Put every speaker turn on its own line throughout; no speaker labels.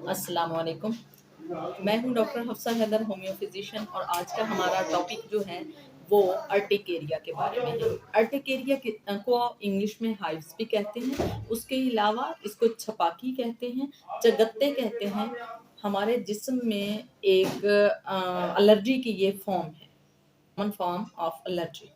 अस्सलाम वालेकुम। मैं हूँ doctor Hafsa Haider, homeo physician, और आज का हमारा टॉपिक जो है वो अर्टिकेरिया के बारे में है। अर्टिकेरिया को इंग्लिश में हाइव्स भी कहते हैं। उसके अलावा इसको छपाकी कहते हैं, चगत्ते कहते हैं। हमारे जिस्म में एक एलर्जी की ये फॉर्म है, कॉमन फॉर्म ऑफ एलर्जी।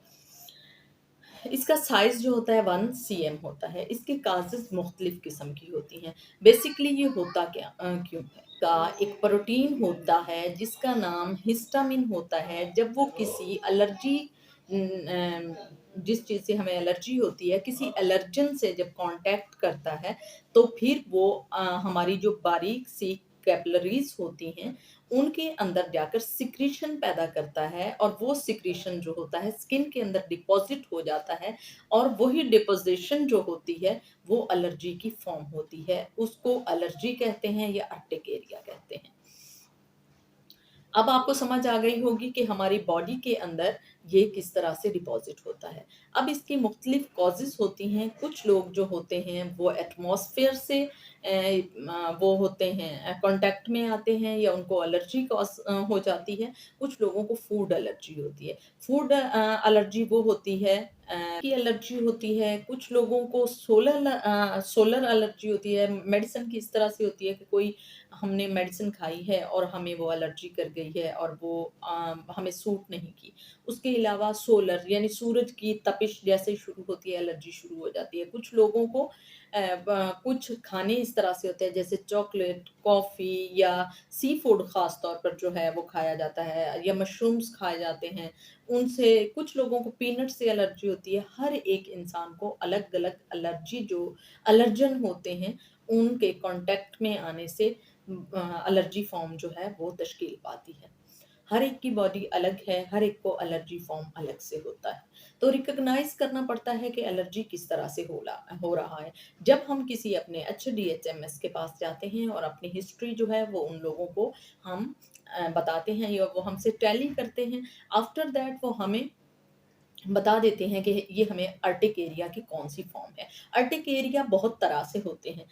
इसका साइज़ जो होता है 1 cm होता है। इसके काजेज़ मुख्तलिफ़ किस्म की होती हैं। बेसिकली ये होता क्यों है? का एक प्रोटीन होता है जिसका नाम हिस्टामिन होता है। जब वो किसी एलर्जी जिस चीज़ से हमें एलर्जी होती है, किसी एलर्जन से जब कॉन्टैक्ट करता है, तो फिर वो हमारी जो बारीक सी कैपिलरीज़ होती हैं, उनके अंदर जाकर सिक्रीशन पैदा करता है, और वो सिक्रीशन जो होता है स्किन के अंदर डिपॉजिट हो जाता है, और वही डिपोजिशन जो होती है वो एलर्जी की फॉर्म होती है। उसको एलर्जी कहते हैं या अर्टिकेरिया कहते हैं। अब आपको समझ आ गई होगी कि हमारी बॉडी के अंदर ये किस तरह से डिपॉजिट होता है। अब इसकी मुख्तलिफ कॉजेज़ होती हैं। कुछ लोग जो होते हैं वो एटमॉस्फेयर से वो होते हैं, कॉन्टैक्ट में आते हैं, या उनको एलर्जी हो जाती है। कुछ लोगों को फूड एलर्जी होती है। फूड एलर्जी वो होती है की एलर्जी होती है। कुछ लोगों को सोलर एलर्जी होती है। मेडिसिन की इस तरह से होती है कि कोई हमने मेडिसिन खाई है और हमें वो एलर्जी कर गई है, और वो हमें सूट नहीं की। उसके अलावा सोलर यानी सूरज की तपिश जैसे ही शुरू होती है, एलर्जी शुरू हो जाती है। कुछ लोगों को कुछ खाने इस तरह से होते हैं, जैसे चॉकलेट, कॉफ़ी या सी फूड ख़ास तौर पर जो है वो खाया जाता है, या मशरूम्स खाए जाते हैं। उनसे कुछ लोगों को पीनट से एलर्जी होती है। हर एक इंसान को अलग-अलग एलर्जी जो एलर्जन होते हैं, उनके कॉन्टैक्ट में आने से एलर्जी फॉर्म जो है वो तश्कील पाती है। हर एक की बॉडी अलग है, हर एक को एलर्जी फॉर्म अलग से होता है। तो रिकॉग्नाइज़ करना पड़ता है कि एलर्जी किस तरह से हो रहा है। जब हम किसी अपने एचडीएचएमएस के पास जाते हैं और अपनी हिस्ट्री जो है वो उन लोगों को हम बताते हैं, या वो हमसे टैली करते हैं। आफ्टर दैट वो हमें बता देते हैं कि ये हमें अर्टिकेरिया की कौन-सी फ़ॉर्म है। अर्टिकेरिया बहुत तरह से होते हैं।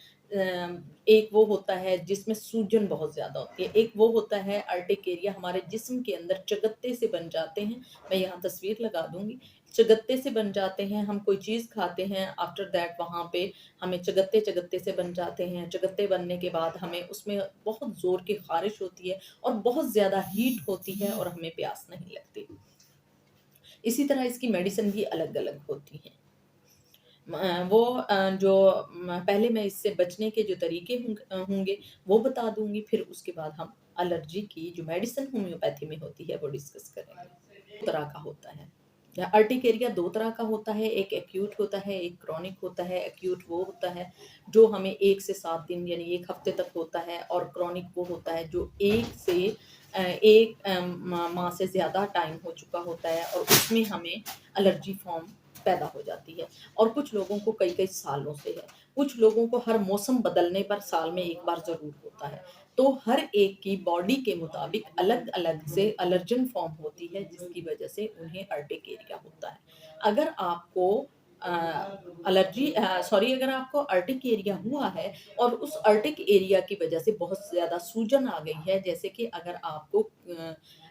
एक वो होता है जिसमें सूजन बहुत ज़्यादा होती है। एक वो होता है अर्टिकेरिया हमारे जिस्म के अंदर चकत्ते से बन जाते हैं। मैं यहाँ तस्वीर लगा दूँगी। चकत्ते से बन जाते हैं, हम कोई चीज़ खाते हैं, आफ्टर दैट वहाँ पे हमें चकत्ते-चकत्ते से बन जाते हैं। चकत्ते बनने के बाद हमें उसमें बहुत ज़ोर की ख़ारिश होती है, और बहुत ज़्यादा हीट होती है, और हमें प्यास नहीं लगती। इसी तरह इसकी मेडिसिन भी अलग-अलग होती हैं। जो पहले मैं इससे बचने के जो तरीके होंगे वो बता दूँगी, फिर उसके बाद हम एलर्जी की जो मेडिसिन होम्योपैथी में होती है वो डिस्कस करेंगे। 2 तरह का होता है। अर्टिकेरिया 2 तरह का होता है, एक एक्यूट होता है, एक क्रोनिक होता है। एक्यूट वो होता है जो हमें 1 से 7 दिन यानी 1 हफ्ते तक होता है, और क्रोनिक वो होता है जो 1 से 1 माह से ज़्यादा टाइम हो चुका होता है, और उसमें हमें एलर्जी फॉर्म पैदा हो जाती है। और कुछ लोगों को कई-कई सालों से है। कुछ लोगों को हर मौसम बदलने पर साल में 1 बार ज़रूर होता है। तो हर एक की बॉडी के मुताबिक अलग-अलग से एलर्जन फॉर्म होती है, जिसकी वजह से उन्हें अर्टिकेरिया होता है। अगर आपको अगर आपको अर्टिक एरिया हुआ है, और उस अर्टिक एरिया की वजह से बहुत ज़्यादा सूजन आ गई है, जैसे कि अगर आपको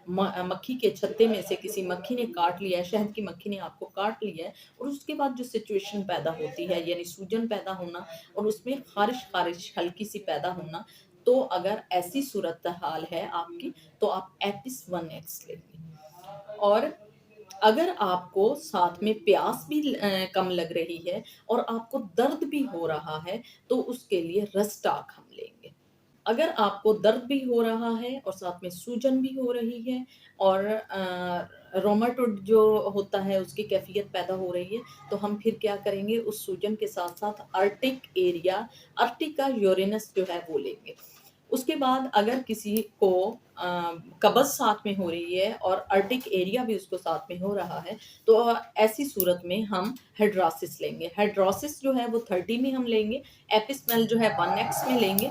मक्खी के छत्ते में से किसी मक्खी ने काट लिया है, शहद की मक्खी ने आपको काट लिया है, और उसके बाद जो सिचुएशन पैदा होती है, यानी सूजन पैदा होना, और उसमें ख़ारिश-ख़ारिश हल्की-सी पैदा होना, तो अगर ऐसी सूरत हाल है आपकी, तो आप एपिस 1 एक्स लेंगे। और अगर आपको साथ में प्यास भी कम लग रही है, और आपको दर्द भी हो रहा है, तो उसके लिए रस्टाक हम लेंगे। अगर आपको दर्द भी हो रहा है और साथ में सूजन भी हो रही है, और रोमाटोइड जो होता है उसकी कैफ़ियत पैदा हो रही है, तो हम फिर क्या करेंगे, उस सूजन के साथ-साथ अर्टिका यूरिनस जो है वो लेंगे। उसके बाद अगर किसी को कब्ज़ साथ में हो रही है, और अर्टिक एरिया भी उसको साथ में हो रहा है, तो ऐसी सूरत में हम हाइड्रोसिस लेंगे। हाइड्रोसिस जो है वो 30 में हम लेंगे, एपिस्मेल जो है 1 एक्स में लेंगे,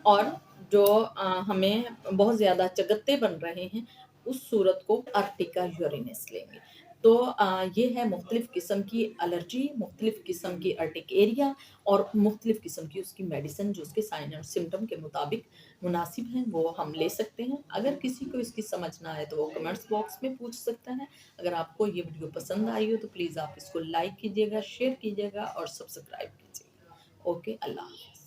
और जो हमें बहुत ज़्यादा चकत्ते बन रहे हैं, उस सूरत को अर्टिका यूरिनस लेंगे। तो ये है मुख्तलिफ़ किस्म की एलर्जी, मुख्तलिफ़ किस्म की अर्टिकेरिया और मुख्तलिफ़ किस्म की उसकी मेडिसिन जो उसके साइन और सिम्पटम के मुताबिक मुनासिब हैं, वो हम ले सकते हैं। अगर किसी को इसकी समझ ना आए, तो वो कमेंट्स बॉक्स में पूछ सकता है। अगर आपको ये वीडियो पसंद आई हो, तो प्लीज़ आप इसको लाइक कीजिएगा, शेयर कीजिएगा और सब्सक्राइब कीजिएगा। ओके, अल्लाह हाफ़िज़।